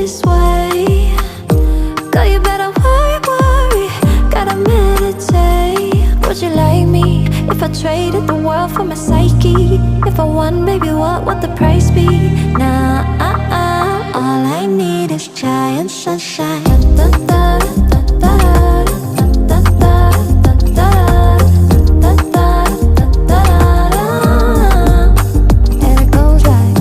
this way. Girl, you better worry, worry, gotta meditate. Would you like me if I traded the world for my psyche? If I won, baby, what would the price be?